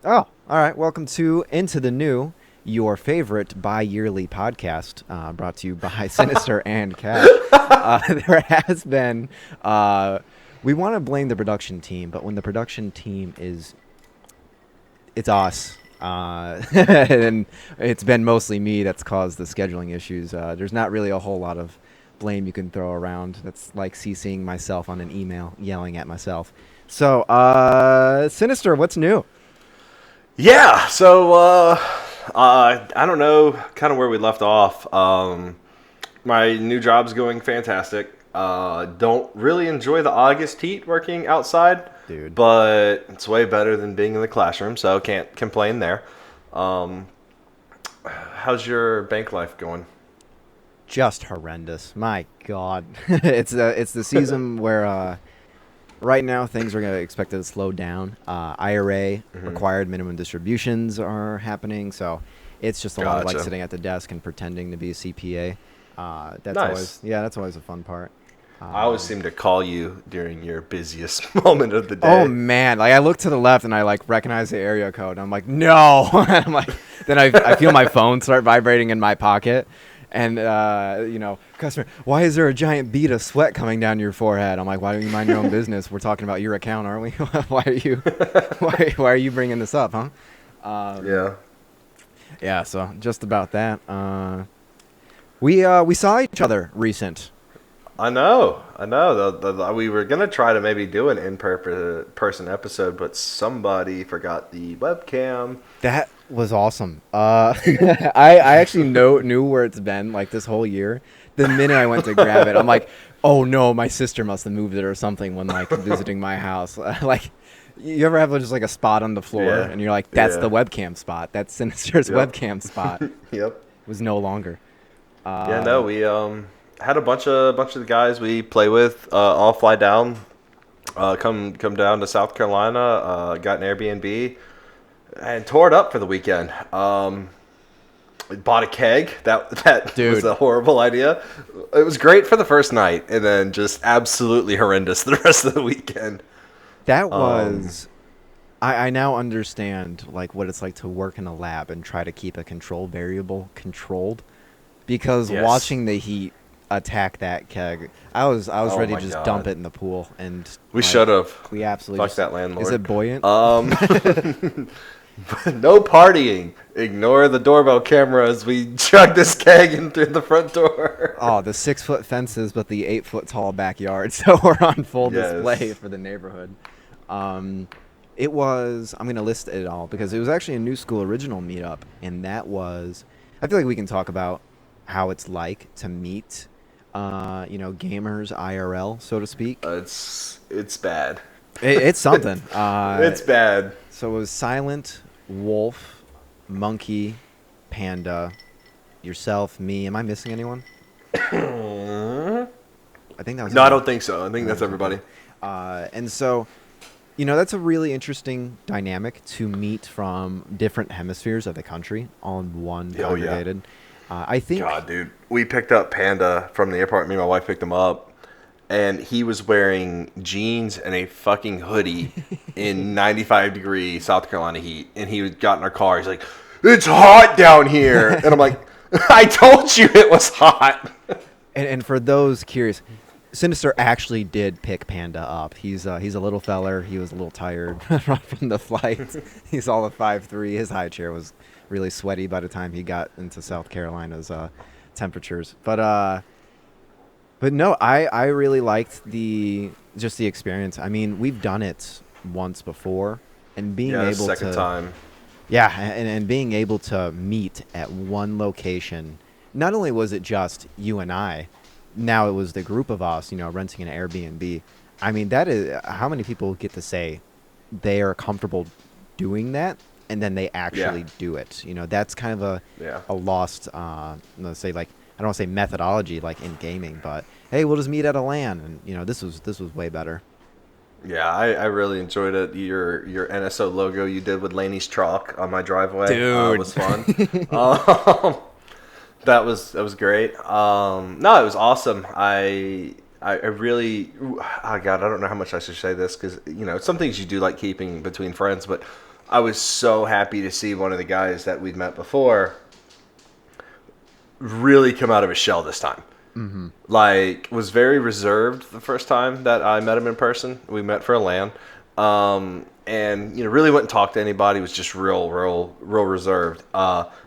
Oh, all right. Welcome to Into the New, your favorite bi-yearly podcast, brought to you by Sinister and Cat. There has been, we want to blame the production team, but when the production team it's us. And it's been mostly me that's caused the scheduling issues. There's not really a whole lot of blame you can throw around. That's like CCing myself on an email, yelling at myself. So, Sinister, what's new? Yeah, I don't know kind of where we left off. My new job's going fantastic. Don't really enjoy the August heat working outside, Dude. but it's way better than being in the classroom, so can't complain there. How's your bank life going? Just horrendous. My God, it's the season where right now things are gonna expected to slow down. IRA required minimum distributions are happening, so it's just a lot of like Gotcha. sitting at the desk and pretending to be a CPA. Nice. That's always a fun part. I always seem to call you during your busiest moment of the day. Oh man, like I look to the left and I like recognize the area code. I'm like, no. I'm like, then I feel my phone start vibrating in my pocket. And, customer, why is there a giant bead of sweat coming down your forehead? I'm like, why don't you mind your own business? We're talking about your account, aren't we? Why are you bringing this up, huh? Yeah. Yeah, so just about that. We saw each other recent. I know. We were gonna try to maybe do an in-person episode, but somebody forgot the webcam. That was awesome. I actually knew where it's been like this whole year. The minute I went to grab it, I'm like, oh no, my sister must have moved it or something when like visiting my house. Like, you ever have just like a spot on the floor Yeah. and you're like, that's Yeah. the webcam spot. That's Sinister's Yep. webcam spot. Yep. Was no longer. Yeah. No. We had a bunch of the guys we play with all fly down, come down to South Carolina. Got an Airbnb and tore it up for the weekend. Bought a keg. That Dude. was a horrible idea. It was great for the first night, and then just absolutely horrendous the rest of the weekend. That was. I now understand like what it's like to work in a lab and try to keep a control variable controlled, because Yes. watching the heat attack that keg, I was Oh ready my to just God. dump it in the pool, and We like, should have. We absolutely Fuck just- that landlord. Is it buoyant? No partying. Ignore the doorbell camera as we chug this keg in through the front door. Oh, the 6-foot fences, but the 8-foot tall backyard. So we're on full Yes. display for the neighborhood. It was. I'm gonna list it all because it was actually a New School original meetup, and that was. I feel like we can talk about how it's like to meet, gamers IRL, so to speak. It's bad. It's something. It's bad. So it was Silent, Wolf, Monkey, Panda, yourself, me. Am I missing anyone? I think that was. No, I it. don't think so. I think that's everybody. And so, that's a really interesting dynamic to meet from different hemispheres of the country all in one Oh, yeah. congregated. I think. God, dude. We picked up Panda from the airport. Me and my wife picked him up. And he was wearing jeans and a fucking hoodie in 95-degree South Carolina heat. And he got in our car. He's like, it's hot down here. And I'm like, I told you it was hot. And for those curious, Sinister actually did pick Panda up. He's a little feller. He was a little tired from the flight. He's all of 5'3". His high chair was really sweaty by the time he got into South Carolina's temperatures. But no, I really liked the experience. I mean, we've done it once before, and being Yeah, able second to time. yeah, and being able to meet at one location. Not only was it just you and I, now it was the group of us, renting an Airbnb. I mean, that is how many people get to say they are comfortable doing that, and then they actually do it. That's kind of a lost, let's say, like, I don't want to say methodology like in gaming, but hey, we'll just meet at a LAN, and this was way better. Yeah, I really enjoyed it. Your NSO logo you did with Laney's chalk on my driveway Dude. was fun. That was great. No, it was awesome. I really, oh God, I don't know how much I should say this because some things you do like keeping between friends, but I was so happy to see one of the guys that we'd met before really come out of his shell this time. Mm-hmm. Like, was very reserved the first time that I met him in person. We met for a LAN. And, really wouldn't talk to anybody. Was just real reserved.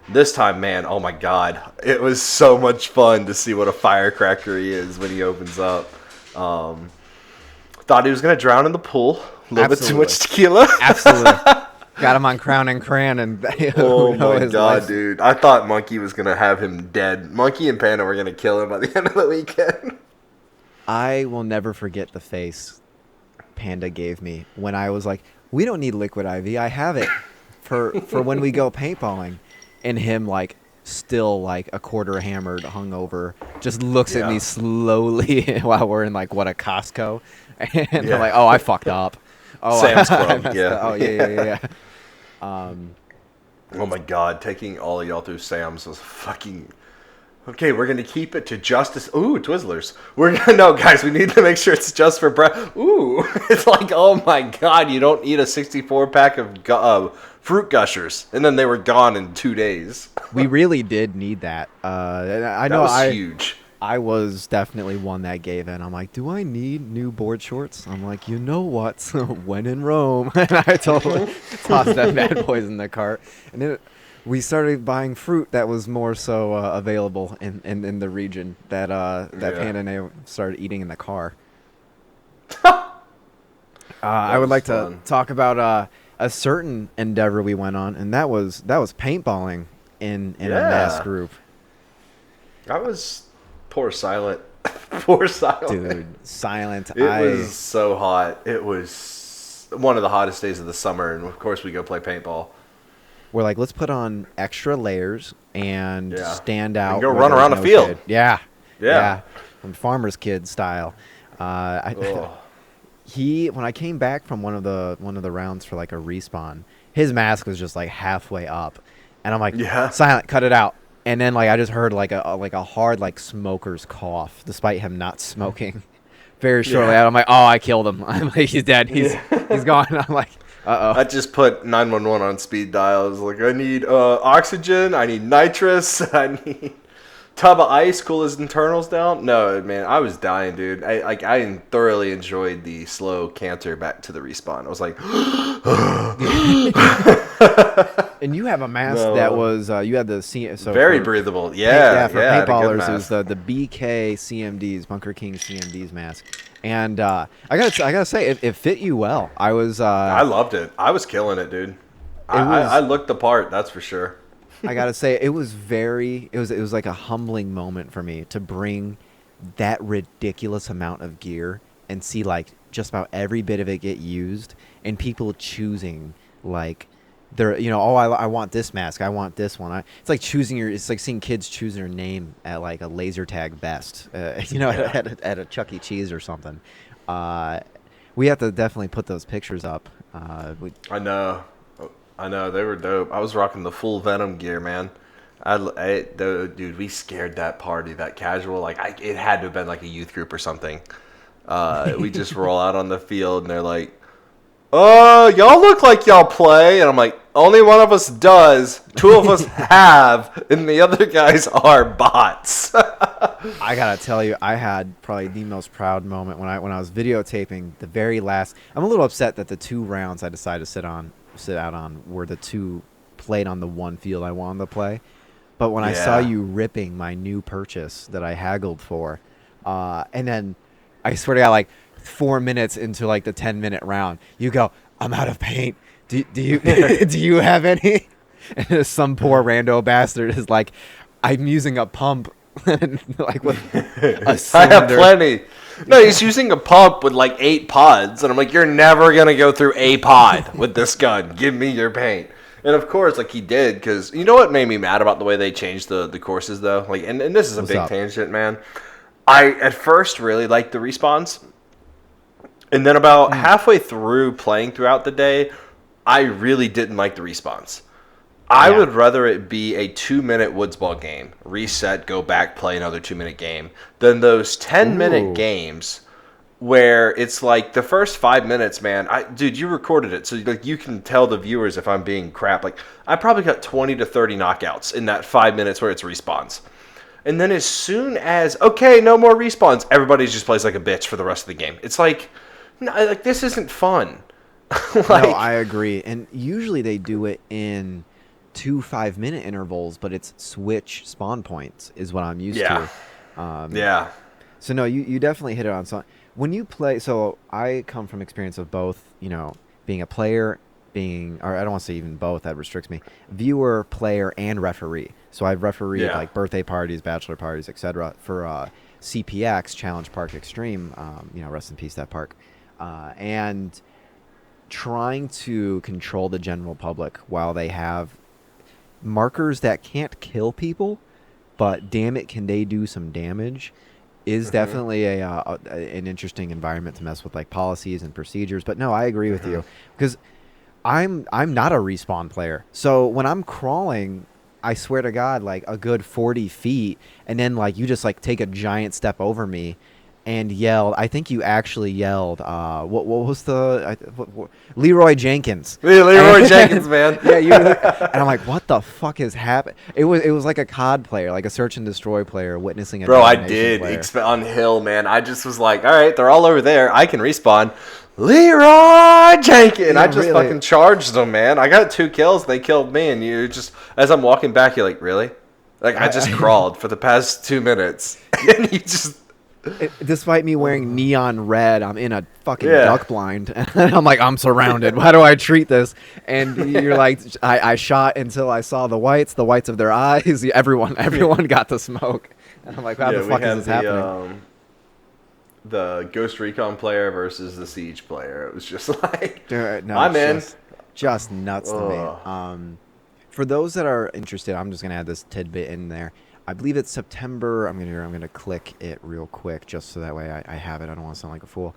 This time, man, oh my God. It was so much fun to see what a firecracker he is when he opens up. Thought he was going to drown in the pool. A little bit too much tequila. Absolutely. Got him on Crown and Cran, and oh my God, dude! I thought Monkey was gonna have him dead. Monkey and Panda were gonna kill him by the end of the weekend. I will never forget the face Panda gave me when I was like, "We don't need liquid IV. I have it for when we go paintballing," and him like still like a quarter hammered, hungover, just looks at me slowly while we're in like a Costco, and I'm like, "Oh, I fucked up." Oh, Sam's Club. Yeah. Oh yeah. Oh my God, taking all of y'all through Sam's was fucking. Okay, we're gonna keep it to justice. Ooh, Twizzlers. We're gonna no, guys. We need to make sure it's just for breath. Ooh, it's like, oh my God, you don't eat a 64-pack of fruit gushers, and then they were gone in 2 days. We really did need that. I know that was huge. I was definitely one that gave in. I'm like, do I need new board shorts? I'm like, you know what? When in Rome. And I totally tossed that bad boys in the cart. And then we started buying fruit that was more so available in the region that Panda and I started eating in the car. I would like to talk about a certain endeavor we went on, and that was paintballing in a mass group. That was... Poor Silent. Poor Silent. Dude, Silent. It was so hot. It was one of the hottest days of the summer, and of course we go play paintball. We're like, let's put on extra layers and stand out. And go run around the field. Kid. Yeah. From farmer's kid style. When I came back from one of the rounds for like a respawn, his mask was just like halfway up, and I'm like, Silent, cut it out. And then I just heard like a hard smoker's cough, despite him not smoking. Very shortly out, I'm like, oh, I killed him. I'm like, he's dead. He's gone. I'm like, uh-oh. I just put 911 on speed dial. I was like, I need oxygen. I need nitrous. I need tub of ice, cool his internals down. No, man, I was dying, dude. I thoroughly enjoyed the slow canter back to the respawn. I was like, and you have a mask that was you had the very breathable. For paintballers it was the BK CMDs, Bunker King CMDs mask. And I gotta say it fit you well. I loved it. I was killing it, dude. I looked the part, that's for sure. I gotta say it was like a humbling moment for me to bring that ridiculous amount of gear and see just about every bit of it get used, and people choosing they're I want this mask, I want this one. It's like seeing kids choosing their name at a laser tag best, at a Chuck E. Cheese or something. We have to definitely put those pictures up. I know they were dope. I was rocking the full Venom gear, man. Dude, we scared that party, that casual. It had to have been like a youth group or something. We just roll out on the field and they're like, y'all look like y'all play. And I'm like, only one of us does. 2 of us have, and the other guys are bots. I gotta tell you, I had probably the most proud moment when I was videotaping the very last. I'm a little upset that the 2 rounds I decided to sit out on were the 2 played on the one field I wanted to play. But when I saw you ripping my new purchase that I haggled for, and then I swear to God, 4 minutes into the 10-minute round, you go, I'm out of paint. Do you do you have any? And some poor rando bastard is like, I'm using a pump. With a cylinder. I have plenty. No, he's using a pump with 8 pods, and I'm like, you're never gonna go through a pod with this gun. Give me your paint. And of course, he did, because you know what made me mad about the way they changed the courses though. And this is a big tangent, man. I at first really liked the respawns, and then about halfway through playing throughout the day, I really didn't like the respawns. I would rather it be a 2-minute woods ball game, reset, go back, play another 2-minute game, than those 10-minute games where it's like the first 5 minutes, man. Dude, you recorded it, so like you can tell the viewers if I'm being crap. Like I probably got 20 to 30 knockouts in that 5 minutes where it's respawns. And then as soon as okay, no more respawns, everybody just plays like a bitch for the rest of the game. It's like, no, like this isn't fun. No, I agree. And usually they do it in 2 5-minute intervals, but it's switch spawn points is what I'm used to. Yeah. So no, you definitely hit it on something. When you play, so I come from experience of both, being a player, or I don't want to say even both, that restricts me, viewer, player, and referee. So I've refereed like birthday parties, bachelor parties, etc. for CPX, Challenge Park Extreme, rest in peace that park. And trying to control the general public while they have markers that can't kill people, but damn it, can they do some damage? Is definitely an interesting environment to mess with, like policies and procedures. But no, I agree with you, because I'm not a respawn player. So when I'm crawling, I swear to God, like a good 40 feet, and then like you just like take a giant step over me and yelled. I think you actually yelled. What was Leroy Jenkins? Leroy Jenkins, man. Yeah, and I'm like, what the fuck is happening? It was like a COD player, like a search and destroy player witnessing a bro. I domination did player. on Hill, man. I just was like, all right, they're all over there. I can respawn. Leroy Jenkins. And I just fucking charged them, man. I got 2 kills. They killed me, and you just as I'm walking back, you're like, really? Like I just crawled for the past 2 minutes, and you just. Despite me wearing neon red, I'm in a fucking duck blind. And I'm like, I'm surrounded. How do I treat this? And you're like, I shot until I saw the whites of their eyes. Everyone got the smoke. And I'm like, how the fuck is this happening? The Ghost Recon player versus the Siege player. It was just like, no, I'm in. Just nuts to me. For those that are interested, I'm just going to add this tidbit in there. I believe it's September. I'm gonna click it real quick just so that way I have it. I don't want to sound like a fool.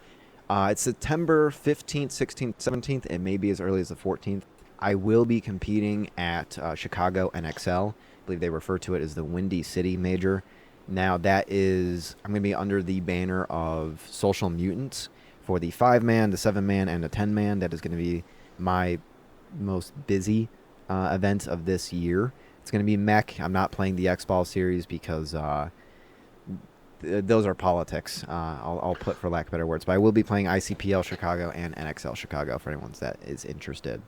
It's September 15th, 16th, 17th. It may be as early as the 14th. I will be competing at Chicago NXL. I believe they refer to it as the Windy City Major. Now that is, I'm going to be under the banner of Social Mutants for the 5-man, the 7-man, and the 10-man. That is going to be my most busy event of this year. It's going to be mech. I'm not playing the X-Ball series because those are politics. I'll put for lack of better words. But I will be playing ICPL Chicago and NXL Chicago for anyone that is interested.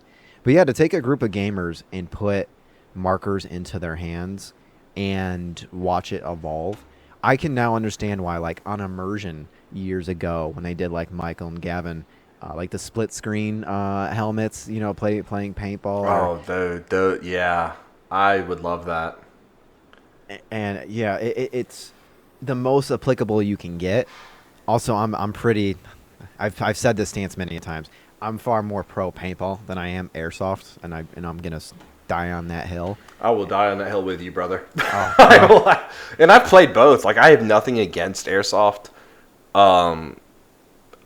But yeah, to take a group of gamers and put markers into their hands and watch it evolve, I can now understand why, like on Immersion years ago when they did like Michael and Gavin, like the split screen helmets, playing paintball. Oh, yeah. I would love that. And yeah, it's the most applicable you can get. Also, I'm pretty. I've said this stance many times. I'm far more pro paintball than I am airsoft, and I'm gonna die on that hill. I will die on that hill with you, brother. Oh, and I've played both. Like I have nothing against airsoft,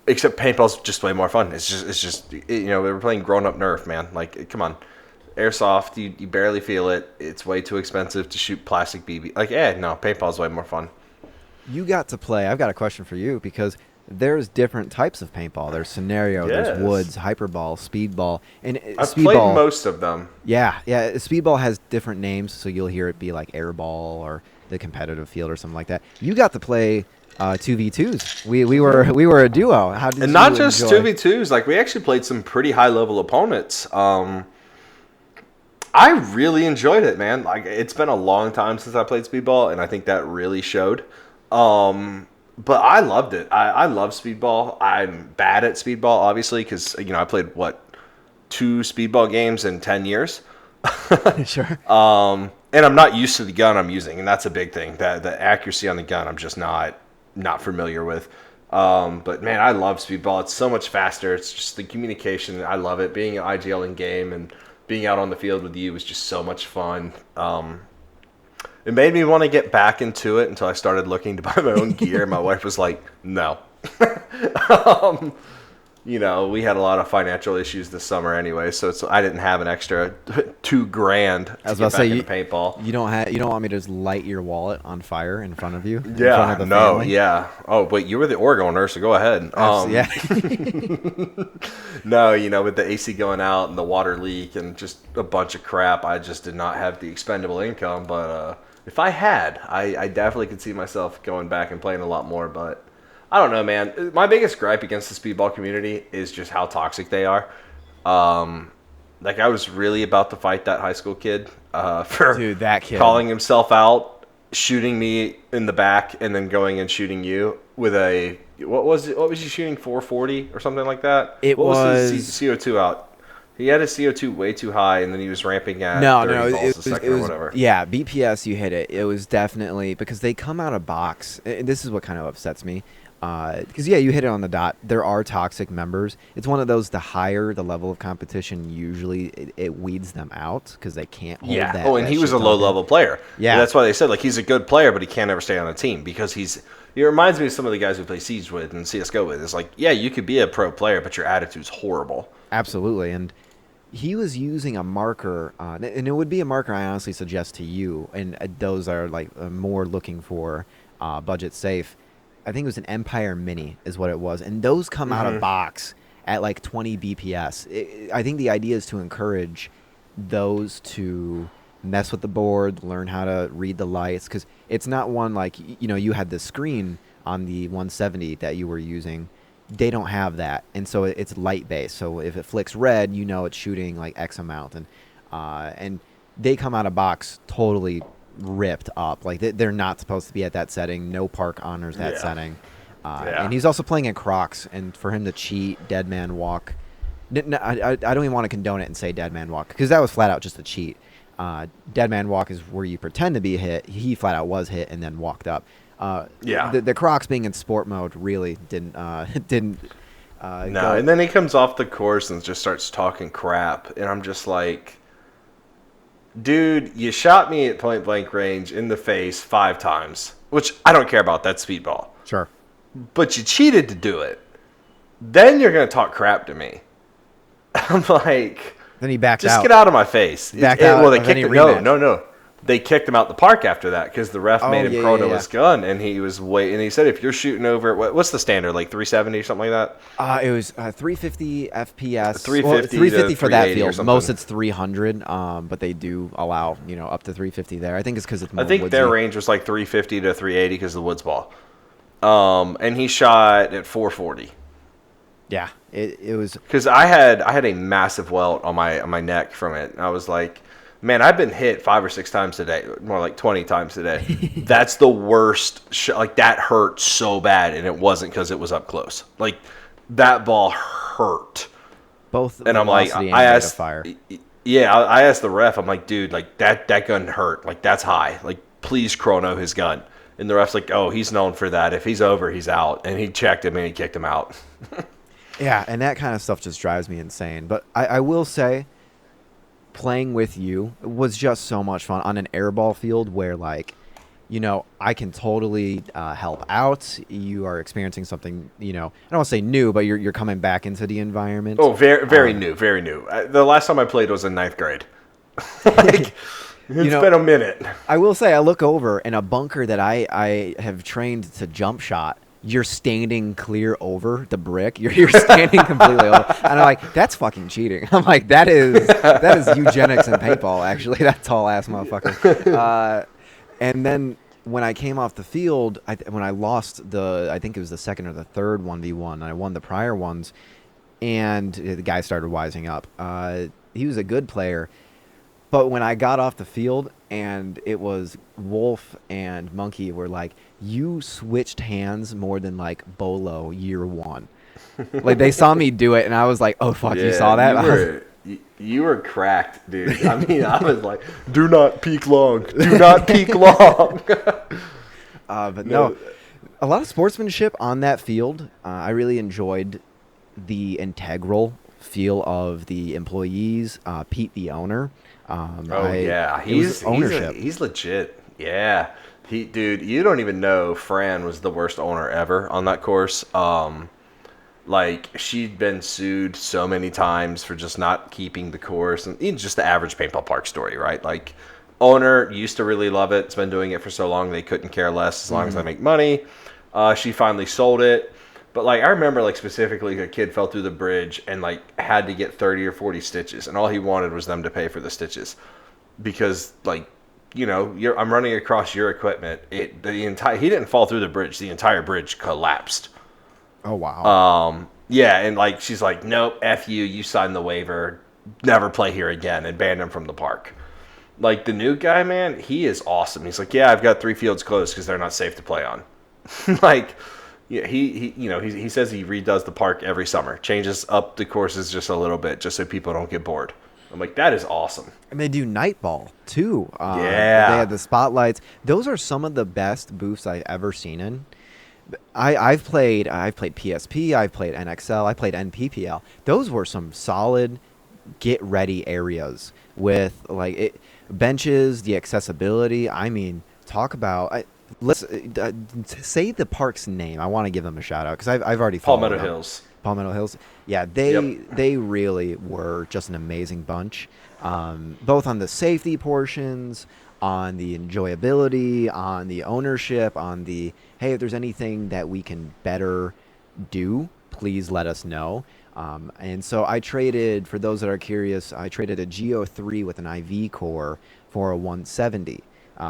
except paintball's just way more fun. It's just we're playing grown up Nerf, man. Like come on. Airsoft, you barely feel it. It's way too expensive to shoot plastic BB. Paintball's way more fun. You got to play. I've got a question for you because there's different types of paintball. There's scenario, there's woods, hyperball, speedball, and I've played most of them. Yeah. Speedball has different names, so you'll hear it be like airball or the competitive field or something like that. You got to play 2v2s. We were a duo. How did and you not just enjoy? 2v2s. Like we actually played some pretty high level opponents. I really enjoyed it, man. Like it's been a long time since I played speedball, and I think that really showed. But I loved it. I love speedball. I'm bad at speedball, obviously, because I played 2 speedball games in 10 years. Sure. And I'm not used to the gun I'm using, and that's a big thing. That the accuracy on the gun, I'm just not familiar with. But man, I love speedball. It's so much faster. It's just the communication. I love it. Being an IGL in game and being out on the field with you was just so much fun. It made me want to get back into it until I started looking to buy my own gear. My wife was like, no. we had a lot of financial issues this summer anyway, so I didn't have an extra $2,000 to get back into paintball. You don't want me to just light your wallet on fire in front of you? In Yeah, front of the no, family? yeah. Oh, but you were the org owner, so go ahead. Yeah. No, with the AC going out and the water leak and just a bunch of crap, I just did not have the expendable income. But if I had, I definitely could see myself going back and playing a lot more. But I don't know, man. My biggest gripe against the speedball community is just how toxic they are. I was really about to fight that high school kid for that kid calling himself out, shooting me in the back, and then going and shooting you with a what was he shooting, 440 or something like that? What was his CO2 out? He had his CO2 way too high, and then he was ramping at 30 balls a second or whatever. Yeah, BPS, you hit it. It was definitely because they come out of box. And this is what kind of upsets me. Because, you hit it on the dot. There are toxic members. It's one of those, the higher the level of competition, usually it weeds them out because they can't hold that. Oh, and he was a low-level player. Yeah. And that's why they said, he's a good player, but he can't ever stay on a team because it reminds me of some of the guys we play Siege with and CSGO with. It's you could be a pro player, but your attitude's horrible. Absolutely. And he was using a marker, and it would be a marker I honestly suggest to you, and those are more looking for budget safe. I think it was an Empire Mini is what it was. And those come out of box at 20 BPS. I think the idea is to encourage those to mess with the board, learn how to read the lights. Because it's not one you had the screen on the 170 that you were using. They don't have that. And so it's light based. So if it flicks red, it's shooting X amount. And they come out of box totally ripped up. They're not supposed to be at that setting. No park honors that setting. And he's also playing in Crocs, and for him to cheat, dead man walk. I don't even want to condone it and say dead man walk because that was flat out just a cheat. Dead man walk is where you pretend to be hit. He flat out was hit and then walked up. The Crocs being in sport mode really didn't. No, and then he comes off the course and just starts talking crap, and I'm just like, dude, you shot me at point blank range in the face 5 times, which I don't care about. That's speedball. Sure. But you cheated to do it. Then you're going to talk crap to me. I'm like, then he backed out. Just get out of my face. Backed out. Well, they kicked him. No. They kicked him out the park after that because the ref made him chrono his gun, and he was and he said if you're shooting over what's the standard, 370 or something like that? It was 350 FPS. 350 for that field. Most it's 300, but they do allow up to 350 there. I think it's because it's more woodsy. Their range was 350 to 380 because of the woods ball. And he shot at 440. Yeah, it was because I had a massive welt on my neck from it. And I was like, man, I've been hit 5 or 6 times today, more like 20 times today. That's the worst shot. That hurt so bad, and it wasn't because it was up close. That ball hurt. Both. And I'm like, I asked fire. Yeah, I asked the ref. I'm like, dude, that gun hurt. That's high. Please chrono his gun. And the ref's like, oh, he's known for that. If he's over, he's out. And he checked him and he kicked him out. Yeah, and that kind of stuff just drives me insane. But I will say, playing with you was just so much fun on an airball field where I can totally help out. You are experiencing something, I don't want to say new, but you're coming back into the environment. Oh, very new, very new. The last time I played was in 9th grade. It's been a minute. I will say, I look over in a bunker that I have trained to jump shot. You're standing clear over the brick. You're standing completely over. And I'm like, that's fucking cheating. I'm like, that is eugenics in paintball, actually. That tall-ass motherfucker. And then when I came off the field, when I lost I think it was the second or the third 1v1, I won the prior ones, and the guy started wising up. He was a good player. But when I got off the field and it was Wolf and Monkey were like, you switched hands more than Bolo year 1. They saw me do it and I was like, oh, fuck, you saw that? You were cracked, dude. I mean, I was like, do not peek long. Do not peek long. But no, a lot of sportsmanship on that field. I really enjoyed the integral feel of the employees. Pete, the owner. He's ownership. He's legit. Yeah, dude, you don't even know Fran was the worst owner ever on that course. Like, she'd been sued so many times for just not keeping the course, and even just the average paintball park story, right? Like, owner used to really love it. It's been doing it for so long they couldn't care less as long as I make money. She finally sold it. But, like, I remember, like, specifically a kid fell through the bridge and, like, had to get 30 or 40 stitches. And all he wanted was them to pay for the stitches. Because, like, I'm running across your equipment. He didn't fall through the bridge. The entire bridge collapsed. Oh, wow. Yeah, and, like, she's like, nope, F you. You signed the waiver. Never play here again, and banned him from the park. Like, the new guy, man, he is awesome. He's like, yeah, I've got 3 fields closed because they're not safe to play on. Like, yeah, he says he redoes the park every summer, changes up the courses just a little bit, just so people don't get bored. I'm like, that is awesome. And they do Nightball too. Yeah, they had the spotlights. Those are some of the best booths I've ever seen in. I've played PSP, I've played NXL, I played NPPL. Those were some solid get ready areas with benches, the accessibility. I mean, talk about. Let's say the park's name. I want to give them a shout out because I've already followed Palmetto them. Hills. Palmetto Hills. Yeah, they really were just an amazing bunch, both on the safety portions, on the enjoyability, on the ownership, on the, hey, if there's anything that we can better do, please let us know. And so I traded, for those that are curious, I traded a Geo3 with an IV core for a 170.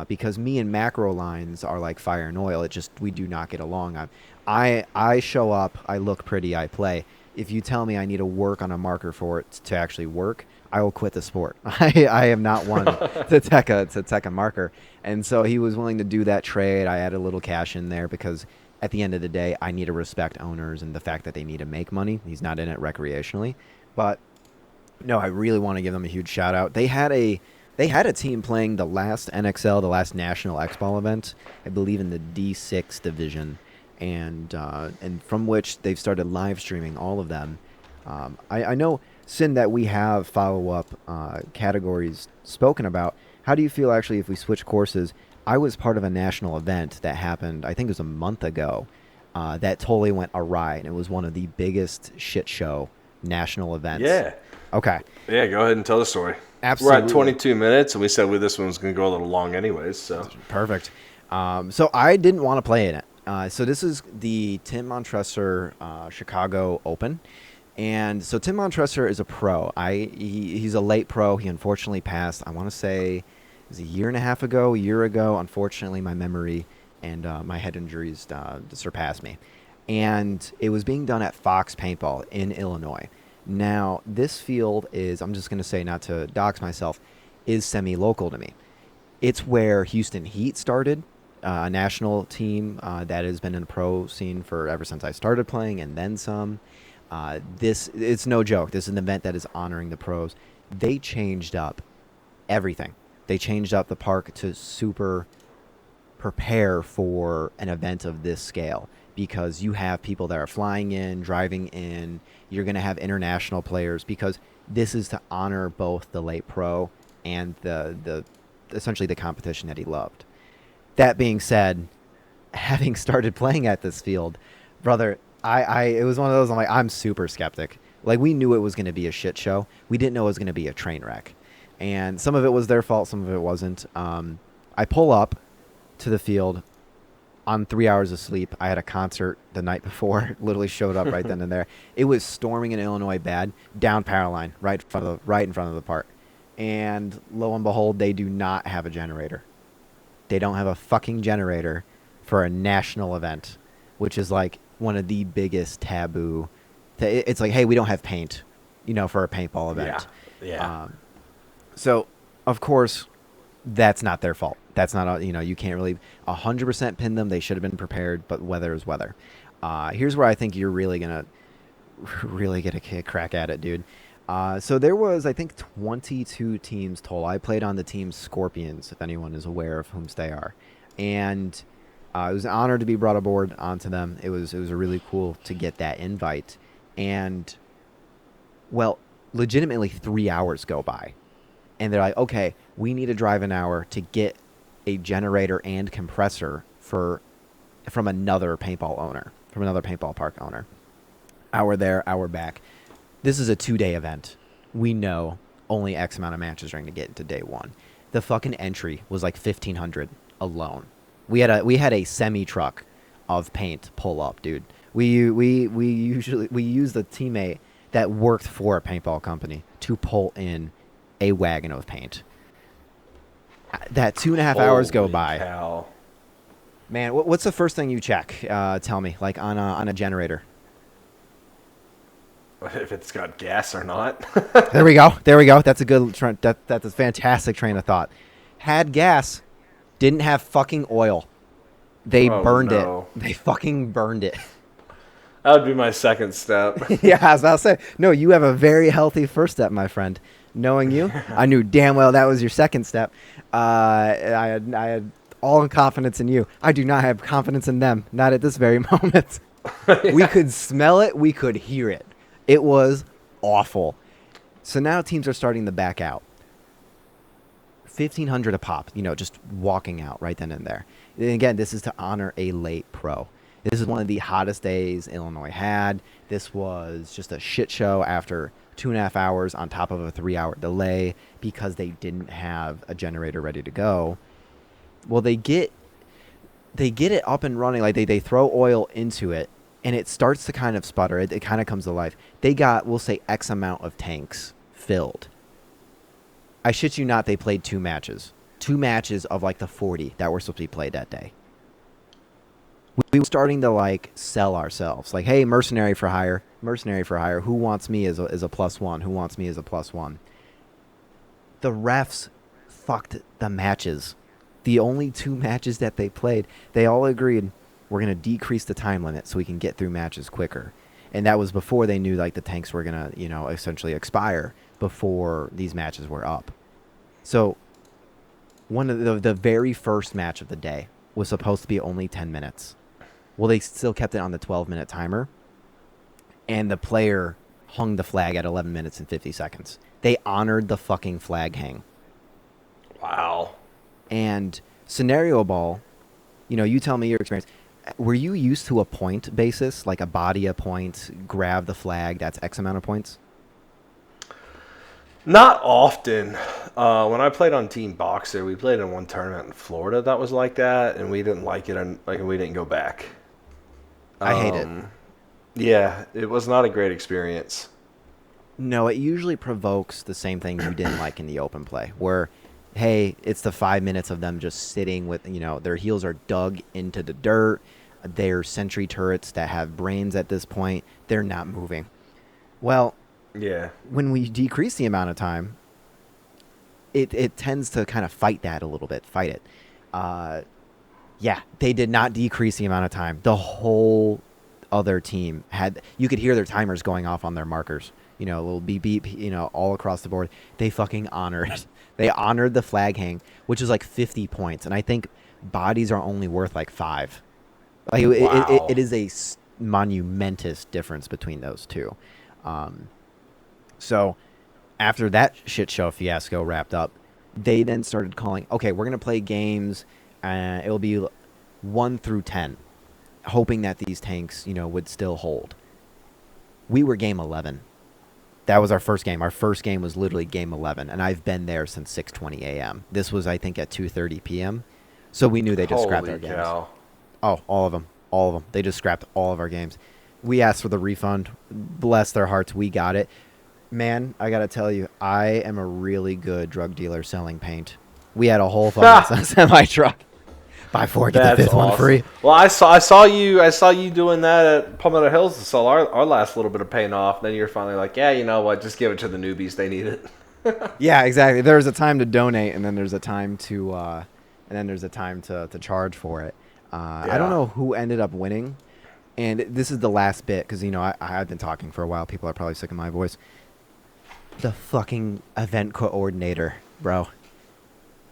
Because me and macro lines are like fire and oil. We do not get along. I show up, I look pretty, I play. If you tell me I need to work on a marker for it to actually work, I will quit the sport. I am not one to tech a marker. And so he was willing to do that trade. I added a little cash in there because at the end of the day, I need to respect owners and the fact that they need to make money. He's not in it recreationally. But no, I really want to give them a huge shout out. They had a team playing the last NXL, the last National X-Ball event, I believe in the D6 division, and from which they've started live streaming all of them. I know, Sin, that we have follow-up categories spoken about. How do you feel, actually, if we switch courses? I was part of a national event that happened, I think it was a month ago, that totally went awry, and it was one of the biggest shit show national events. Yeah. Okay. Yeah, go ahead and tell the story. Absolutely. We're at 22 minutes, and we said this one was going to go a little long anyways. So perfect. So I didn't want to play in it. So this is the Tim Montresor Chicago Open. And so Tim Montresor is a pro. He's a late pro. He unfortunately passed, I want to say, it was a year ago. Unfortunately, my memory and my head injuries surpassed me. And it was being done at Fox Paintball in Illinois. Now, this field is, I'm just going to say, not to dox myself, is semi-local to me. It's where Houston Heat started, a national team that has been in the pro scene for ever since I started playing, and then some. It's no joke. This is an event that is honoring the pros. They changed up everything. They changed up the park to super prepare for an event of this scale, because you have people that are flying in, driving in. You're going to have international players, because this is to honor both the late pro and the essentially the competition that he loved. That being said, having started playing at this field, brother, it was one of those, I'm super skeptic. Like, we knew it was going to be a shit show. We didn't know it was going to be a train wreck. And some of it was their fault, some of it wasn't. I pull up to the field on 3 hours of sleep. I had a concert the night before. Literally showed up right then and there. It was storming in Illinois bad. Down power line, right in front of the park. And lo and behold, they do not have a generator. They don't have a fucking generator for a national event, which is like one of the biggest taboo. It's like, hey, we don't have paint, for a paintball event. Yeah. So, of course, that's not their fault. That's not, you can't really 100% pin them. They should have been prepared, but weather is weather. Here's where I think you're really going to get a crack at it, dude. So there was, I think, 22 teams total. I played on the team Scorpions, if anyone is aware of whom they are. And it was an honor to be brought aboard onto them. It was really cool to get that invite. And, well, legitimately 3 hours go by. And they're like, okay, we need to drive an hour to get a generator and compressor from another paintball park owner. Hour there, hour back. This is a 2-day event. We know only X amount of matches are going to get into day one. The fucking entry was like 1,500 alone. We had a semi truck of paint pull up, dude. We used a teammate that worked for a paintball company to pull in a wagon of paint. That 2.5 hours go by. Cow. Man, what's the first thing you check? Tell me, like on a generator. If it's got gas or not. There we go. That's a good. That's a fantastic train of thought. Had gas, didn't have fucking oil. They burned it. They fucking burned it. That would be my second step. Yeah, I was about to say. No, you have a very healthy first step, my friend. Knowing you, I knew damn well that was your second step. I had all confidence in you. I do not have confidence in them. Not at this very moment. Yeah. We could smell it. We could hear it. It was awful. So now teams are starting to back out. 1,500 a pop, just walking out right then and there. And again, this is to honor a late pro. This is one of the hottest days Illinois had. This was just a shit show after 2.5 hours on top of a 3-hour delay because they didn't have a generator ready to go. Well, they get it up and running. Like they throw oil into it, and it starts to kind of sputter. It kind of comes to life. They got, we'll say, X amount of tanks filled. I shit you not, they played 2 matches. 2 matches of like the 40 that were supposed to be played that day. We were starting to like sell ourselves. Like, hey, mercenary for hire. Who wants me as a +1? Who wants me as a +1? The refs fucked the matches. The only 2 matches that they played, they all agreed we're going to decrease the time limit so we can get through matches quicker. And that was before they knew like the tanks were going to, essentially expire before these matches were up. So one of the very first match of the day was supposed to be only 10 minutes. Well, they still kept it on the 12-minute timer, and the player hung the flag at 11 minutes and 50 seconds. They honored the fucking flag hang. Wow. And scenario ball, you tell me your experience. Were you used to a point basis, like a body a point, grab the flag, that's X amount of points? Not often. When I played on Team Boxer, we played in one tournament in Florida that was like that, and we didn't like it, and we didn't go back. I hate it. Yeah, it was not a great experience. No, it usually provokes the same thing you didn't like in the open play, where, hey, it's the 5 minutes of them just sitting with, their heels are dug into the dirt. They're sentry turrets that have brains at this point. They're not moving. Well, yeah. When we decrease the amount of time, it tends to kind of fight that a little bit. Fight it. Yeah, they did not decrease the amount of time. The whole other team you could hear their timers going off on their markers. A little beep beep, all across the board. They fucking honored. They honored the flag hang, which is like 50 points. And I think bodies are only worth like 5. Like wow. It is a monumentous difference between those two. So after that shit show fiasco wrapped up, they then started calling, okay, we're going to play games. It'll be 1 through 10, hoping that these tanks, would still hold. We were game 11. That was our first game. Our first game was literally game 11, and I've been there since 6:20 a.m. This was, I think, at 2:30 p.m. So we knew they just scrapped our games. Oh, all of them. They just scrapped all of our games. We asked for the refund. Bless their hearts, we got it. Man, I got to tell you, I am a really good drug dealer selling paint. We had a whole fucking semi-truck. Buy 4, get the 5th one free. Well, I saw you doing that at Palmetto Hills to sell our last little bit of paint off. Then you're finally like, yeah, you know what? Just give it to the newbies. They need it. Yeah, exactly. There's a time to donate, and then there's a time to charge for it. Yeah. I don't know who ended up winning, and this is the last bit because I've been talking for a while. People are probably sick of my voice. The fucking event coordinator, bro,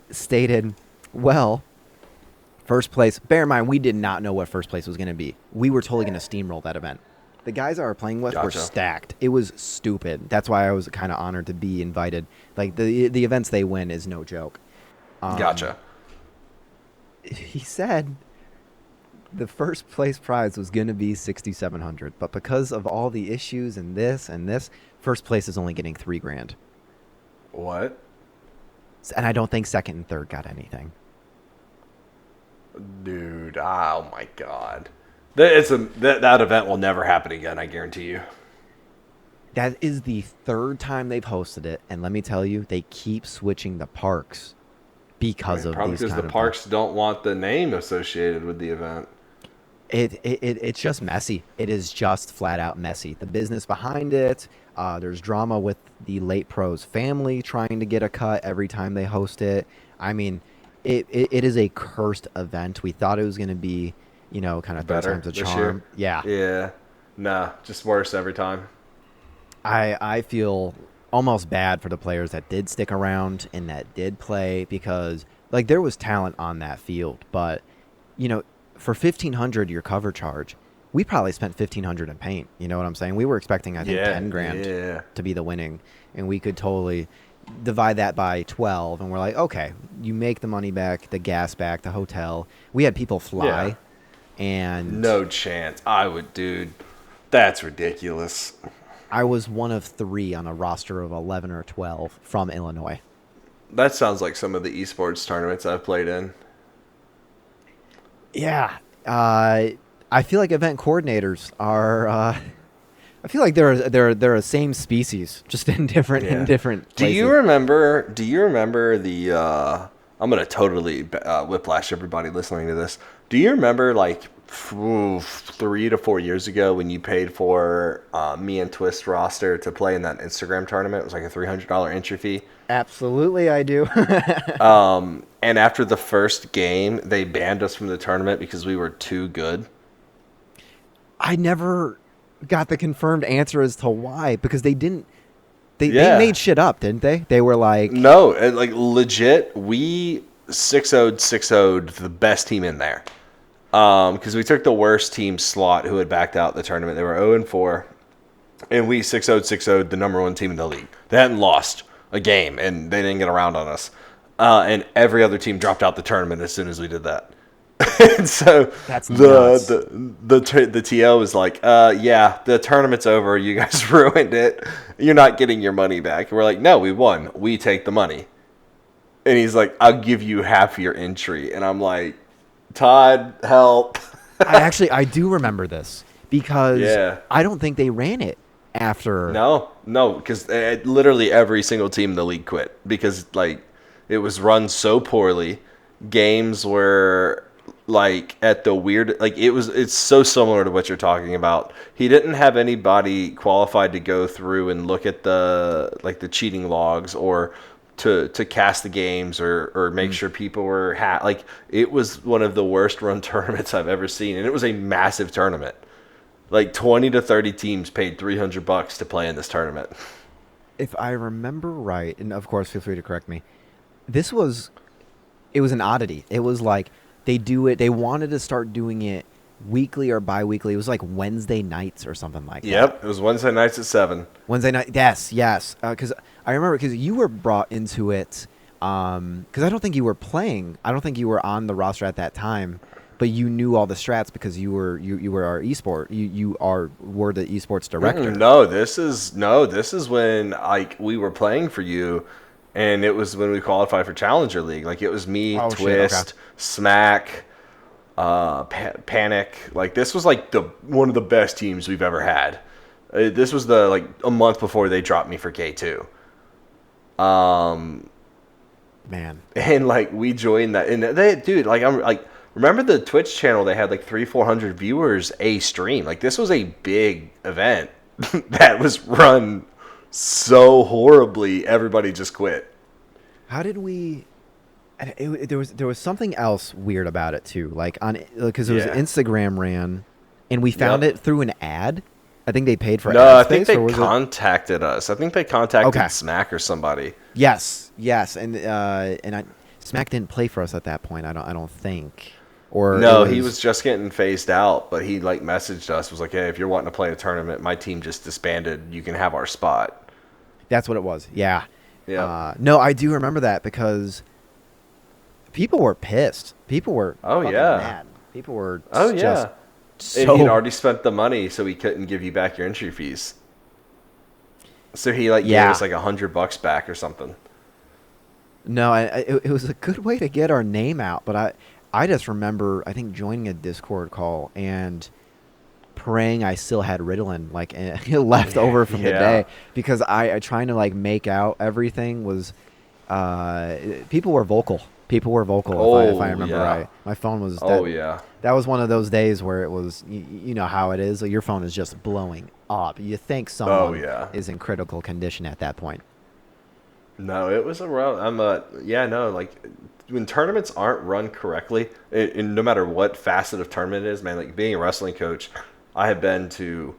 stated, well, first place. Bear in mind, we did not know what first place was going to be. We were totally going to steamroll that event. The guys I were playing with were stacked. It was stupid. That's why I was kind of honored to be invited. Like, the events they win is no joke. Gotcha. He said, The first place prize was going to be 6,700, but because of all the issues and this, first place is only getting 3 grand. What? And I don't think second and third got anything. Dude, oh my god. That event will never happen again, I guarantee you. That is the third time they've hosted it, and let me tell you, they keep switching the parks because of Probably these because kind the of parks don't want the name associated with the event. It's just messy. It is just flat out messy. The business behind it. There's drama with the late pros family trying to get a cut every time they host it. I mean, it is a cursed event. We thought it was going to be, kind of third Better time's a this year? charm. Yeah. Yeah. Nah, just worse every time. I feel almost bad for the players that did stick around and that did play because like there was talent on that field, but you know, for 1,500 your cover charge, we probably spent 1,500 in paint. You know what I'm saying? We were expecting I think Yeah, 10 grand yeah. to be the winning, and we could totally divide that by 12, and we're like, okay, you make the money back, the gas back, the hotel. We had people Yeah. fly, and No chance. I would, dude. That's ridiculous. I was one of 3 on a roster of 11 or 12 from Illinois. That sounds like some of the esports tournaments I've played in. Yeah, I feel like event coordinators are. I feel like they're a same species, just in different Do places. you remember? Do you remember the? I'm gonna totally whiplash everybody listening to this. Do you remember like 3 to 4 years ago when you paid for me and Twist roster to play in that Instagram tournament? It was like a $300 entry fee. Absolutely, I do. And after the first game, they banned us from the tournament because we were too good. I never got the confirmed answer as to why because they didn't. They Yeah. made shit up, didn't they? They were like, No, like legit, we 6-0'd the best team in there. Because we took the worst team slot who had backed out the tournament. They were 0-4, and we 6-0'd the number one team in the league. They hadn't lost a game, and they didn't get around on us. And every other team dropped out the tournament as soon as we did that. And so That's nuts. the TO was like, yeah, the tournament's over. You guys ruined it. You're not getting your money back. And we're like, no, we won. We take the money. And he's like, I'll give you half your entry. And I'm like, Todd, help. I do remember this because Yeah. I don't think they ran it after. No, because literally every single team in the league quit because like it was run so poorly. Games were like at the weird, like it's so similar to what you're talking about. He didn't have anybody qualified to go through and look at the cheating logs or to cast the games or make sure people were like it was one of the worst run tournaments I've ever seen, and it was a massive tournament. Like 20 to 30 teams paid $300 to play in this tournament. If I remember right, and of course, feel free to correct me. It was an oddity. It was like they wanted to start doing it weekly or bi-weekly. It was like Wednesday nights or something like that. Yep, it was Wednesday nights at 7. Wednesday night, yes. Because I remember because you were brought into it. Because I don't think you were playing. I don't think you were on the roster at that time, but you knew all the strats because you were our esport. Were the esports director. This is when like we were playing for you, and it was when we qualified for Challenger League. Like it was me, Oh, shit, Twist, okay. Smack, Panic. Like this was like one of the best teams we've ever had. This was a month before they dropped me for K2. Man. And like we joined that, and I'm like, remember the Twitch channel? They had like 300-400 viewers a stream. Like this was a big event that was run so horribly. Everybody just quit. How did we? There was something else weird about it too. Like because it was Yeah. Instagram ran, and we found Yep. it through an ad. I think they paid for No, ad I think space, they or was it? contacted us. I think they contacted Okay. Smack or somebody. Yes, and Smack didn't play for us at that point. I don't think. Or No, it he was just getting phased out, but he like messaged us, was like, "Hey, if you're wanting to play a tournament, my team just disbanded. You can have our spot." That's what it was. Yeah. Yeah. No, I do remember that because people were pissed. People were Oh, fucking yeah. mad. People were Oh just yeah. And he'd so already spent the money, so he couldn't give you back your entry fees. So he like gave yeah. us like $100 back or something. No, it was a good way to get our name out, but I just remember I think joining a Discord call and praying I still had Ritalin like left over from the Yeah. day because I trying to like make out everything was people were vocal. People were vocal if I Oh remember yeah. right. My phone was Oh yeah. that was one of those days where it was you know how it is. Like your phone is just blowing up. You think Oh someone yeah. is in critical condition at that point. No, it was a rough. Yeah, no, like when tournaments aren't run correctly, and no matter what facet of tournament it is, man, like being a wrestling coach, I have been to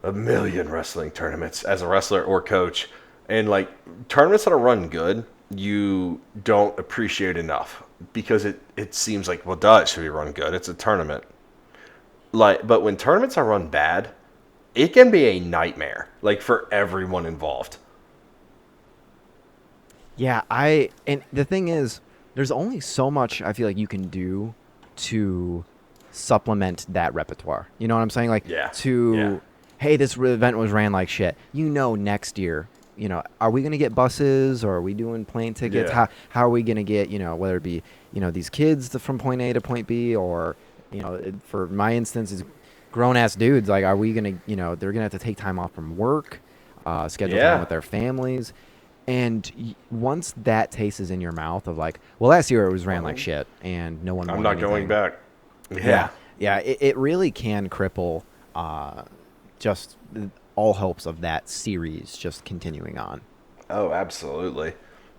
a million wrestling tournaments as a wrestler or coach, and like tournaments that are run good, you don't appreciate enough because it seems like, well, duh, it should be run good. It's a tournament. Like, but when tournaments are run bad, it can be a nightmare, like for everyone involved. Yeah, and the thing is, there's only so much I feel like you can do to supplement that repertoire. You know what I'm saying? Like Yeah, yeah, to, hey, this event was ran like shit. You know, next year, you know, are we gonna get buses or are we doing plane tickets? yeah. How are we gonna get whether it be these kids from point A to point B or for my instance is grown ass dudes like are we gonna they're gonna have to take time off from work, schedule time Yeah, with their families. And once that taste is in your mouth of like, well, last year it was ran like shit and no one I'm won not going anything. back. Yeah, Yeah. yeah, it really can cripple just all hopes of that series just continuing on. Oh, absolutely.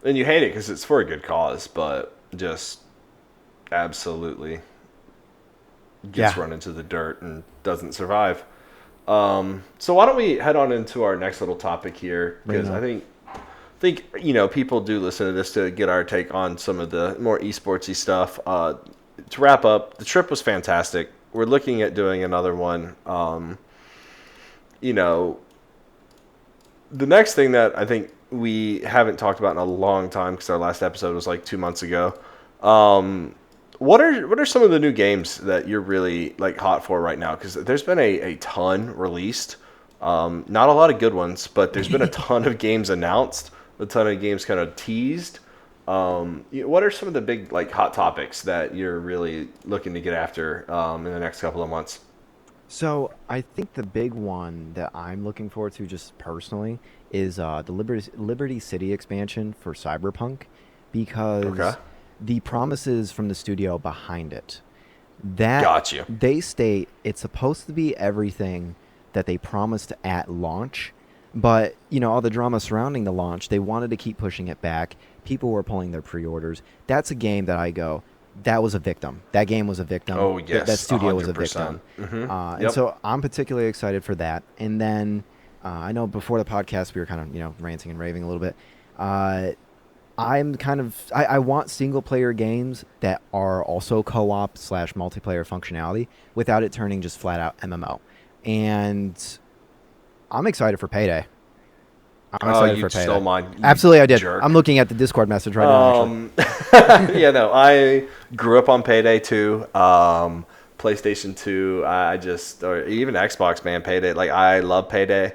And you hate it because it's for a good cause, but just absolutely gets Yeah, run into the dirt and doesn't survive. So why don't we head on into our next little topic here? bring it Because I up. think people do listen to this to get our take on some of the more esportsy stuff. To wrap up, the trip was fantastic. We're looking at doing another one. You know, the next thing that I think we haven't talked about in a long time because our last episode was like 2 months ago. Um, what are some of the new games that you're really like hot for right now? Because there's been a ton released. Not a lot of good ones, but there's been a ton of games announced, a ton of games kind of teased. What are some of the big like hot topics that you're really looking to get after in the next couple of months? So I think the big one that I'm looking forward to just personally is the Liberty City expansion for Cyberpunk Okay, because the promises from the studio behind it that got you. they state it's supposed to be everything that they promised at launch, but all the drama surrounding the launch, they wanted to keep pushing it back. People were pulling their pre-orders. That's a game that I go, that was a victim. That game was a victim. Oh That yes, studio was a 100%. victim. And Yep. so I'm particularly excited for that. And then I know before the podcast we were kind of ranting and raving a little bit. I want single player games that are also co-op / multiplayer functionality without it turning just flat out MMO. And I'm excited for Payday. I'm Oh, excited you for stole Payday. mine, you Absolutely, I did. I'm jerk. looking at the Discord message right now. Actually, Yeah, no, I grew up on Payday 2, PlayStation 2. I just, or even Xbox, man, Payday. Like, I love Payday.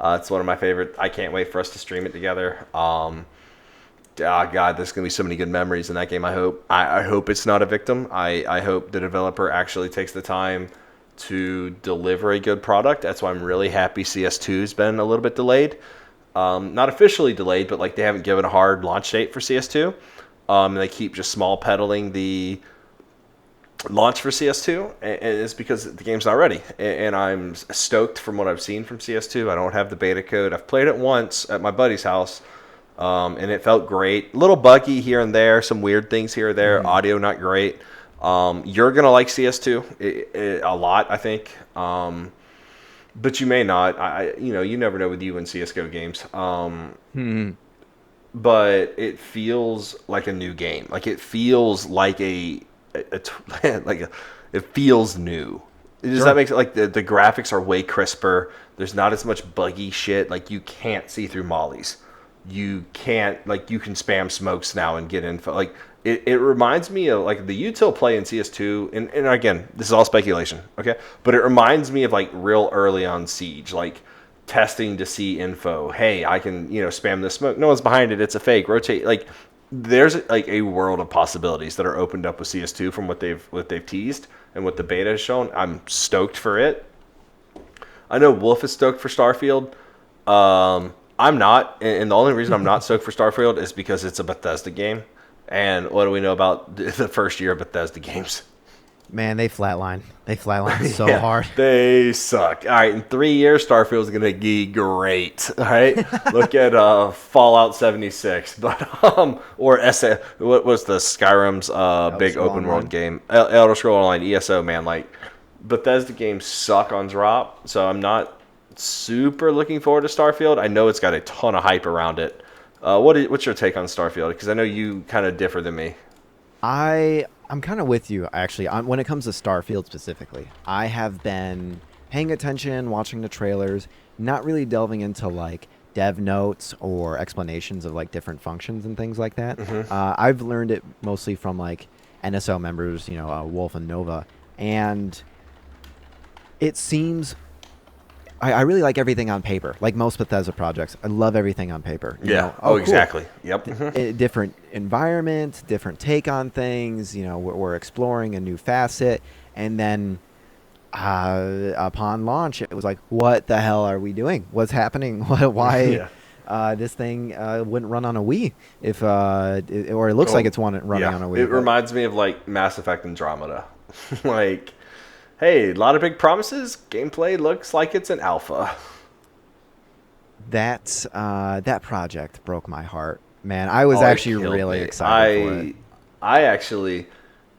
It's one of my favorite. I can't wait for us to stream it together. God, there's gonna be so many good memories in that game. I hope it's not a victim. I hope the developer actually takes the time to deliver a good product. That's why I'm really happy CS2's been a little bit delayed. Not officially delayed, but like they haven't given a hard launch date for CS2. And they keep just small pedaling the launch for CS2, and it's because the game's not ready. And I'm stoked from what I've seen from CS2. I don't have the beta code. I've played it once at my buddy's house, and it felt great. A little buggy here and there, some weird things here or there. Audio not great. You're gonna like CS2 a lot, I think. But you may not. You never know with you in CS:GO games. But it feels like a new game. Like it feels like it feels new. Does that sure. make sense? Like the graphics are way crisper. There's not as much buggy shit. Like you can't see through mollies. you can't, like, you can spam smokes now and get info. Like, it reminds me of, like, the util play in CS2, and again, this is all speculation, okay? But it reminds me of, like, real early on Siege, like, testing to see info. Hey, I can, spam this smoke. No one's behind it. It's a fake. Rotate. Like, there's, like, a world of possibilities that are opened up with CS2 from what they've teased and what the beta has shown. I'm stoked for it. I know Wolf is stoked for Starfield. I'm not, and the only reason I'm not stoked for Starfield is because it's a Bethesda game. And what do we know about the first year of Bethesda games? Man, they flatline. They flatline so hard. They suck. All right, in 3 years, Starfield's going to be great. All right, look at Fallout 76, but or what was the Skyrim's big open world game? Elder Scrolls Online, ESO, man. Like, Bethesda games suck on drop, so I'm not super looking forward to Starfield. I know it's got a ton of hype around it. What's your take on Starfield? Because I know you kind of differ than me. I'm kind of with you, actually. When it comes to Starfield specifically, I have been paying attention, watching the trailers, not really delving into like dev notes or explanations of like different functions and things like that. I've learned it mostly from like NSO members, Wolf and Nova, and it seems I really like everything on paper. Like most Bethesda projects, I love everything on paper. Cool. Exactly. Yep. Different environment, different take on things. We're exploring a new facet, and then upon launch, it was like, what the hell are we doing? What's happening? Why? This thing wouldn't run on a Wii or it looks like it's running on a Wii. It reminds me of like Mass Effect Andromeda. Like, hey, a lot of big promises. Gameplay looks like it's an alpha. That project broke my heart, man. I was actually really excited for it. I actually,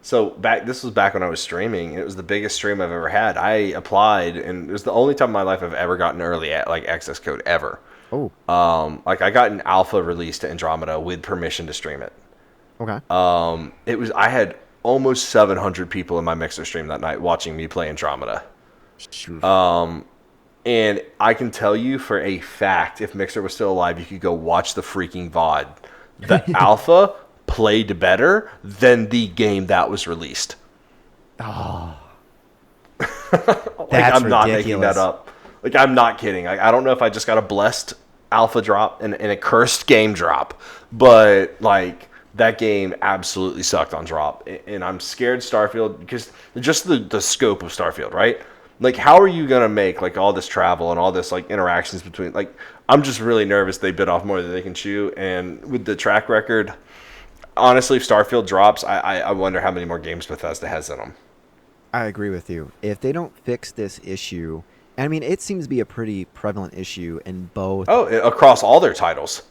this was back when I was streaming. It was the biggest stream I've ever had. I applied, and it was the only time in my life I've ever gotten early access code ever. Oh. Like, I got an alpha release to Andromeda with permission to stream it. Okay. I had almost 700 people in my Mixer stream that night watching me play Andromeda. Sure. And I can tell you for a fact, if Mixer was still alive, you could go watch the freaking VOD. The alpha played better than the game that was released. Oh. Like, I'm not making that up. Like, I'm not kidding. I don't know if I just got a blessed alpha drop and a cursed game drop, but like, that game absolutely sucked on drop, and I'm scared Starfield, because just the scope of Starfield, right? Like, how are you gonna make like all this travel and all this like interactions between, like, I'm just really nervous they bit off more than they can chew, and with the track record, honestly, if Starfield drops, I wonder how many more games Bethesda has in them. I agree with you. If they don't fix this issue, I mean, it seems to be a pretty prevalent issue in both. Oh, across all their titles.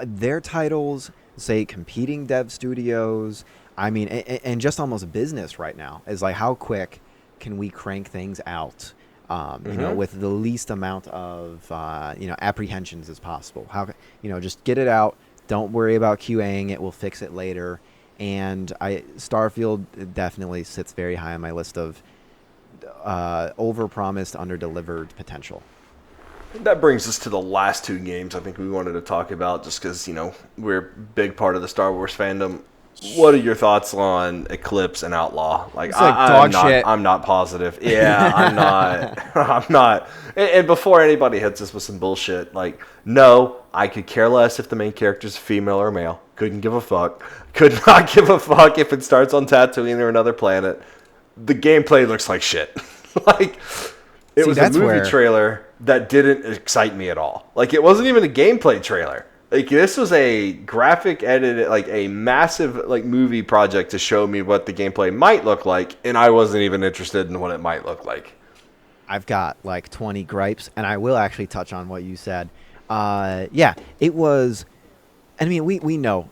Their titles, say, competing dev studios. I mean, and just almost business right now is like, how quick can we crank things out, with the least amount of, apprehensions as possible. How, just get it out. Don't worry about QAing it. We'll fix it later. And Starfield definitely sits very high on my list of over-promised, under-delivered potential. That brings us to the last two games I think we wanted to talk about, just because, we're a big part of the Star Wars fandom. What are your thoughts on Eclipse and Outlaw? Like, I'm not positive. Yeah, I'm not. I'm not. And before anybody hits us with some bullshit, like, no, I could care less if the main character's female or male. Couldn't give a fuck. Could not give a fuck if it starts on Tatooine or another planet. The gameplay looks like shit. Like, it was a movie trailer that didn't excite me at all. Like, it wasn't even a gameplay trailer. Like, this was a graphic edit, like a massive like movie project to show me what the gameplay might look like, and I wasn't even interested in what it might look like. I've got like 20 gripes, and I will actually touch on what you said. It was. I mean, we know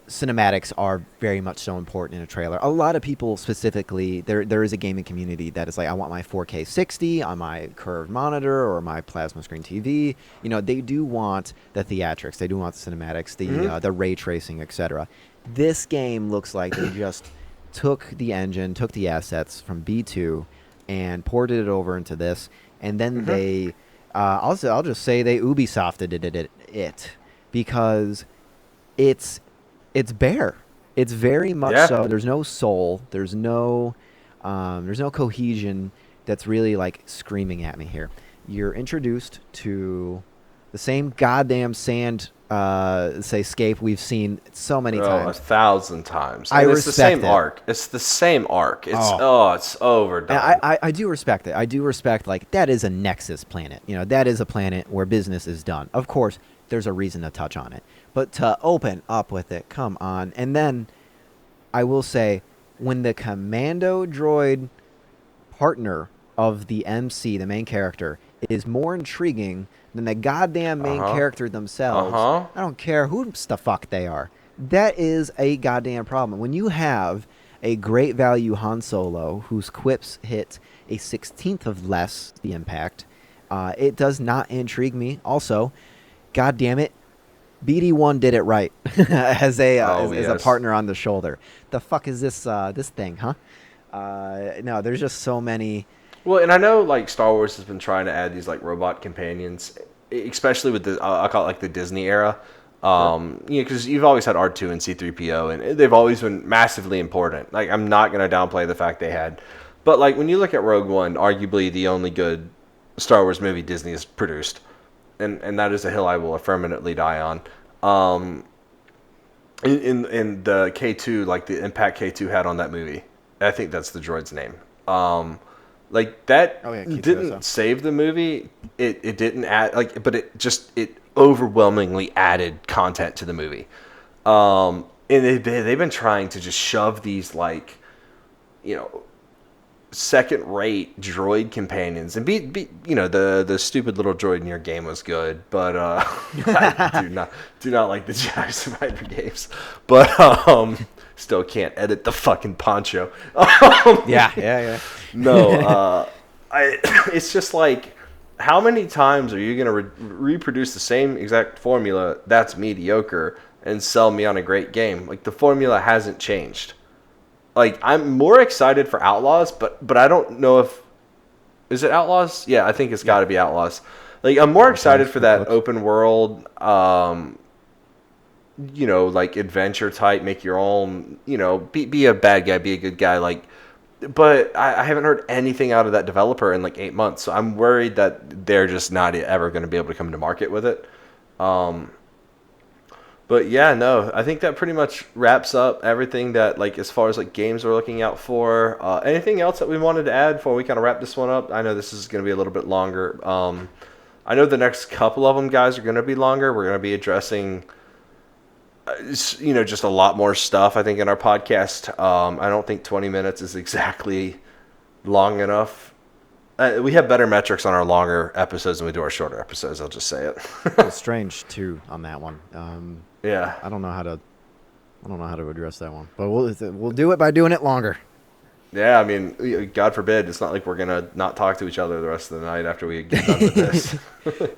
cinematics are very much so important in a trailer. A lot of people, specifically, there is a gaming community that is like, I want my 4K 60 on my curved monitor or my plasma screen TV. They do want the theatrics, they do want the cinematics, the ray tracing, etc. This game looks like they just took the engine, took the assets from B2 and ported it over into this, and then they I'll just say they Ubisofted it. because it's bare. It's very much Yeah. so. There's no soul. There's no cohesion that's really like screaming at me here. You're introduced to the same goddamn sand say scape we've seen so many Oh, times. 1,000 times. I And it's the respect same it. arc. It's the same arc. It's Oh. it's overdone. And I do respect it. I do respect, like, that is a Nexus planet. You know, that is a planet where business is done. Of course, there's a reason to touch on it. But to open up with it, come on. And then I will say, when the commando droid partner of the MC, the main character, is more intriguing than the goddamn main Uh-huh. character themselves, Uh-huh. I don't care who the fuck they are. That is a goddamn problem. When you have a great value Han Solo whose quips hit a 16th of less the impact, it does not intrigue me. Also, god damn it, BD1 did it right as as a Yes. partner on the shoulder. The fuck is this thing, huh? No, there's just so many. Well, and I know like Star Wars has been trying to add these like robot companions, especially with the I'll call it like the Disney era. Because you've always had R2 and C3PO, and they've always been massively important. Like I'm not gonna downplay the fact they had, but like when you look at Rogue One, arguably the only good Star Wars movie Disney has produced, and that is a hill I will affirmatively die on. In the K2, like the impact K2 had on that movie, I think that's the droid's name. Like that Oh, yeah, K2SO. didn't save the movie. It didn't add but it overwhelmingly added content to the movie. And they've been trying to just shove these like, you know, second-rate droid companions and be the stupid little droid in your game was good, but I do not like the Jedi Survivor games, but still can't edit the fucking poncho. Yeah. No, it's just like, how many times are you going to reproduce the same exact formula that's mediocre and sell me on a great game? Like, the formula hasn't changed. Like, I'm more excited for Outlaws, but I don't know if... Is it Outlaws? Yeah, I think it's got to be Outlaws. Like, I'm more excited for that open world, like, adventure type, make your own, be a bad guy, be a good guy, like... But I haven't heard anything out of that developer in like 8 months, so I'm worried that they're just not ever going to be able to come to market with it. But yeah, no, I think that pretty much wraps up everything that, like, as far as like games we're looking out for. Anything else that we wanted to add before we kind of wrap this one up? I know this is going to be a little bit longer. I know the next couple of them, guys, are going to be longer. We're going to be addressing, just a lot more stuff, I think, in our podcast. I don't think 20 minutes is exactly long enough. We have better metrics on our longer episodes than we do our shorter episodes. I'll just say it. It's strange too on that one. Yeah. I don't know how to address that one, but we'll do it by doing it longer. Yeah, I mean, God forbid, it's not like we're gonna not talk to each other the rest of the night after we get done with this.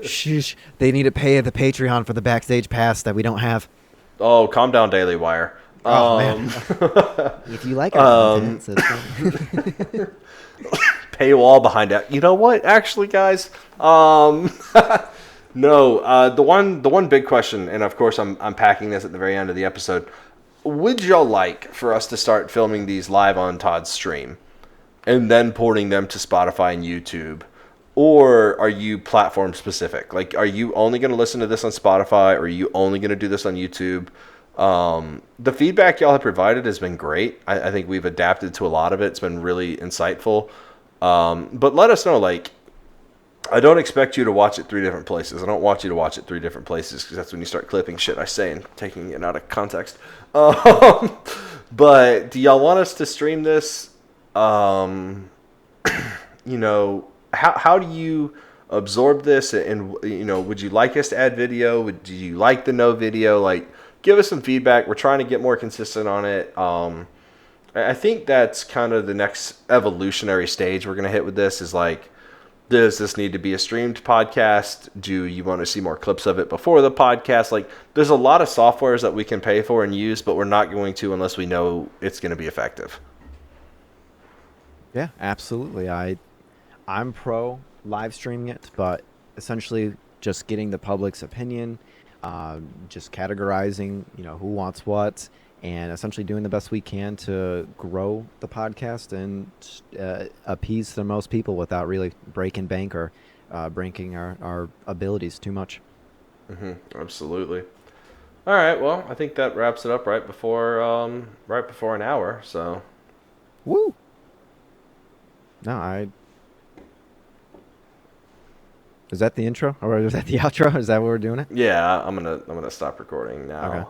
Sheesh. They need to pay the Patreon for the backstage pass that we don't have. Oh, calm down, Daily Wire. Oh, man. If you like our content, system. Paywall behind it. You know what? Actually, guys, no. The one big question, and of course, I'm packing this at the very end of the episode. Would y'all like for us to start filming these live on Todd's stream, and then porting them to Spotify and YouTube? Or are you platform specific? Like, are you only going to listen to this on Spotify, or are you only going to do this on YouTube? The feedback y'all have provided has been great. I think we've adapted to a lot of it. It's been really insightful. But let us know, like, I don't expect you to watch it 3 different places. I don't want you to watch it 3 different places, because that's when you start clipping shit I say and taking it out of context. But do y'all want us to stream this? How do you absorb this, and would you like us to add video? Do you like the no video? Like, give us some feedback. We're trying to get more consistent on it. I think that's kind of the next evolutionary stage we're going to hit with this, is like, does this need to be a streamed podcast? Do you want to see more clips of it before the podcast? Like, there's a lot of softwares that we can pay for and use, but we're not going to unless we know it's going to be effective. Yeah, absolutely. I'm pro live streaming it, but essentially just getting the public's opinion just categorizing, who wants what, and essentially doing the best we can to grow the podcast and appease the most people without really breaking bank or breaking our abilities too much. Absolutely. All right. Well, I think that wraps it up right before an hour. So. Woo! No, is that the intro or is that the outro? Is that what we're doing it? Yeah, I'm gonna stop recording now. Okay.